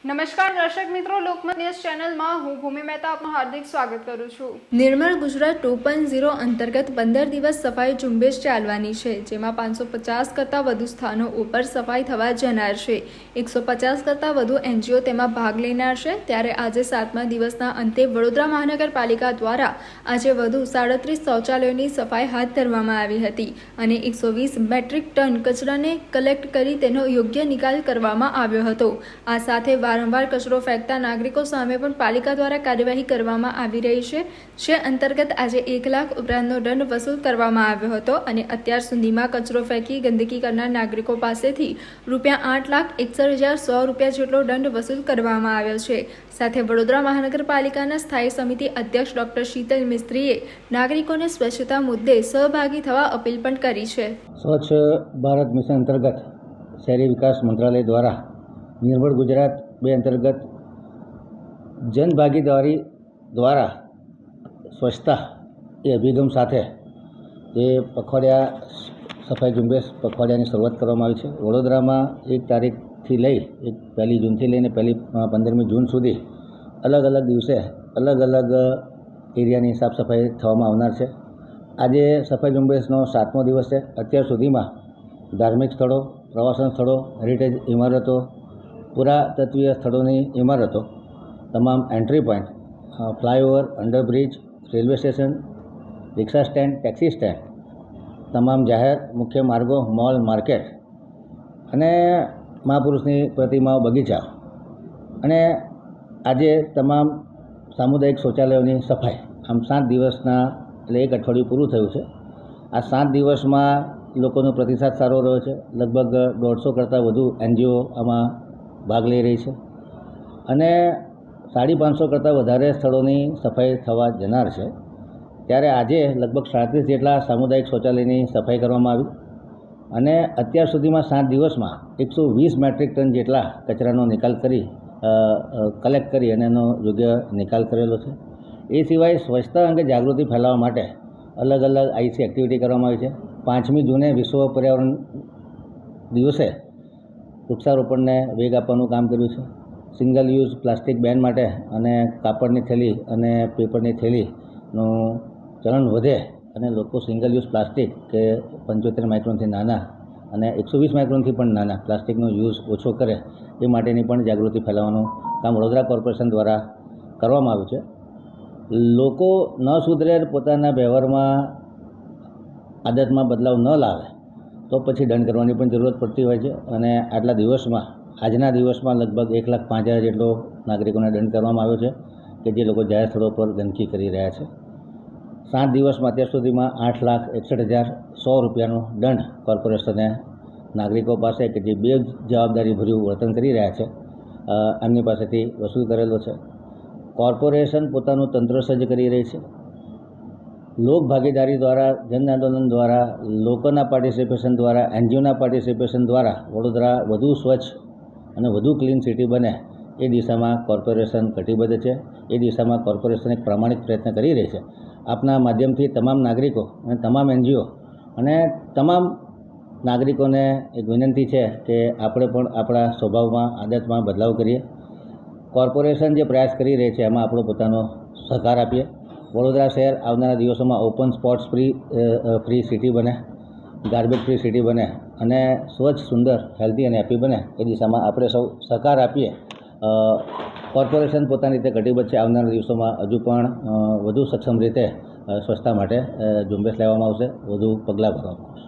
નમસ્કાર દર્શક મિત્રો, લોકમત ન્યૂઝ ચેનલમાં હું ભૂમિ મહેતા આપનું હાર્દિક સ્વાગત કરું છું। નિર્મળ ગુજરાત 2.0 અંતર્ગત 15 દિવસ સફાઈ ઝુંબેશ ચાલવાની છે, જેમાં 550 કરતાં વધુ સ્થાનો ઉપર સફાઈ થવા જનાર છે। 150 કરતાં વધુ એનજીઓ તેમાં ભાગ લેનાર છે। ત્યારે આજે 7મા દિવસના અંતે વડોદરા મહાનગરપાલિકા દ્વારા આજે વધુ 37 શૌચાલયોની સફાઈ હાથ ધરવામાં આવી હતી અને 120 મેટ્રિક ટન કચરાને કલેક્ટ કરી તેનો યોગ્ય નિકાલ કરવામાં આવ્યો હતો। આ સાથે વારંવાર કચરો ફેંકતા નાગરિકો સામે પણ પાલિકા દ્વારા કાર્યવાહી કરવામાં આવી રહી છે, જે અંતર્ગત આજે 1 લાખ ઉપરાંતનો દંડ વસૂલ કરવામાં આવ્યો હતો અને અત્યાર સુધીમાં કચરો ફેંકી ગંદકી કરનાર નાગરિકો પાસેથી ₹8,61,100 જેટલો દંડ વસૂલ કરવામાં આવ્યો છે। સાથે વડોદરા મહાનગરપાલિકાના સ્થાયી સમિતિ અધ્યક્ષ ડોક્ટર શીતલ મિસ્ત્રીએ નાગરિકોને સ્વચ્છતા મુદ્દે સહભાગી થવા અપીલ પણ કરી છે। સ્વચ્છ ભારત મિશન અંતર્ગત શહેરી વિકાસ મંત્રાલય દ્વારા નિર્મળ ગુજરાત 2 અંતર્ગત જનભાગીદારી દ્વારા સ્વચ્છતા એ અભિગમ સાથે એ પખવાડિયા સફાઈ ઝુંબેશ પખવાડિયાની શરૂઆત કરવામાં આવી છે। વડોદરામાં 1 તારીખથી લઈ 1 જૂનથી લઈને 15મી જૂન સુધી અલગ અલગ દિવસે અલગ અલગ એરિયાની સાફ સફાઈ થવામાં આવનાર છે। આજે સફાઈ ઝુંબેશનો 7મો દિવસ છે। અત્યાર સુધીમાં ધાર્મિક સ્થળો, પ્રવાસન સ્થળો, હેરિટેજ ઇમારતો, પુરાતત્વીય સ્થળોની ઇમારતો, તમામ entry point, flyover, underbridge, railway station, rickshaw stand, taxi stand, તમામ જાહેર મુખ્ય માર્ગો, મોલ, માર્કેટ અને મહાપુરુષની પ્રતિમાઓ, બગીચા અને આજે તમામ સામુદાયિક શૌચાલયોની સફાઈ આમ 7 દિવસના એટલે 1 અઠવાડિયું પૂરું થયું છે। આ 7 દિવસમાં લોકોનો પ્રતિસાદ સારો રહ્યો છે। લગભગ 150 કરતાં વધુ એનજીઓ આમાં ભાગ લઈ રહી છે અને 550 કરતાં વધારે સ્થળોની સફાઈ થવા જનાર છે। ત્યારે આજે લગભગ 37 જેટલા સામુદાયિક શૌચાલયની સફાઈ કરવામાં આવી અને અત્યાર સુધીમાં 7 દિવસમાં 120 મેટ્રિક ટન જેટલા કચરાનો નિકાલ કરી કલેક્ટ કરી અને એનો યોગ્ય નિકાલ કરેલો છે। એ સિવાય સ્વચ્છતા અંગે જાગૃતિ ફેલાવવા માટે અલગ અલગ આઈસી એક્ટિવિટી કરવામાં આવી છે। 5મી જૂને વિશ્વ પર્યાવરણ દિવસે વૃક્ષારોપણને વેગ આપવાનું કામ કર્યું છે। સિંગલ યુઝ પ્લાસ્ટિક બેન માટે અને કાપડની થેલી અને પેપરની થેલીનું ચલણ વધે અને લોકો સિંગલ યુઝ પ્લાસ્ટિક કે 75 માઇક્રોનથી નાના અને 120 માઇક્રોનથી પણ નાના પ્લાસ્ટિકનો યુઝ ઓછો કરે એ માટેની પણ જાગૃતિ ફેલાવવાનું કામ વડોદરા કોર્પોરેશન દ્વારા કરવામાં આવ્યું છે। લોકો ન સુધરે, પોતાના વ્યવહારમાં આદતમાં બદલાવ ન લાવે તો પછી દંડ કરવાની પણ જરૂરત પડતી હોય છે અને આટલા દિવસમાં આજના દિવસમાં લગભગ 1,05,000 જેટલો નાગરિકોને દંડ કરવામાં આવ્યો છે કે જે લોકો જાહેર સ્થળો પર ગંદકી કરી રહ્યા છે। 7 દિવસમાં અત્યાર સુધીમાં ₹8,61,100નો દંડ કોર્પોરેશને નાગરિકો પાસે કે જે બેજવાબદારીભર્યું વર્તન કરી રહ્યા છે એમની પાસેથી વસૂલ કરેલો છે। કોર્પોરેશન પોતાનું તંત્ર સજ્જ કરી રહી છે। લોક ભાગીદારી દ્વારા, જન આંદોલન દ્વારા, લોકોના પાર્ટિસિપેશન દ્વારા, એનજીઓના પાર્ટિસિપેશન દ્વારા વડોદરા વધુ સ્વચ્છ અને વધુ ક્લીન સિટી બને એ દિશામાં કોર્પોરેશન કટિબદ્ધ છે। એ દિશામાં કોર્પોરેશન એક પ્રામાણિક પ્રયત્ન કરી રહી છે। આપના માધ્યમથી તમામ નાગરિકો અને તમામ એનજીઓ અને તમામ નાગરિકોને એક વિનંતી છે કે આપણે પણ આપણા સ્વભાવમાં, આદતમાં બદલાવ કરીએ। કોર્પોરેશન જે પ્રયાસ કરી રહી છે એમાં આપણો પોતાનો સહકાર આપીએ। વડોદરા શહેર આવનારા દિવસોમાં ઓપન સ્પોટ્સ ફ્રી સિટી બને, ગાર્બેજ ફ્રી સિટી બને અને સ્વચ્છ, સુંદર, હેલ્ધી અને હેપી બને એ દિશામાં આપણે સૌ સહકાર આપીએ। કોર્પોરેશન પોતાની રીતે કટિબદ્ધ છે। આવનારા દિવસોમાં હજુ પણ વધુ સક્ષમ રીતે સ્વચ્છતા માટે ઝુંબેશ લેવામાં આવશે, વધુ પગલાં ભરવામાં આવશે।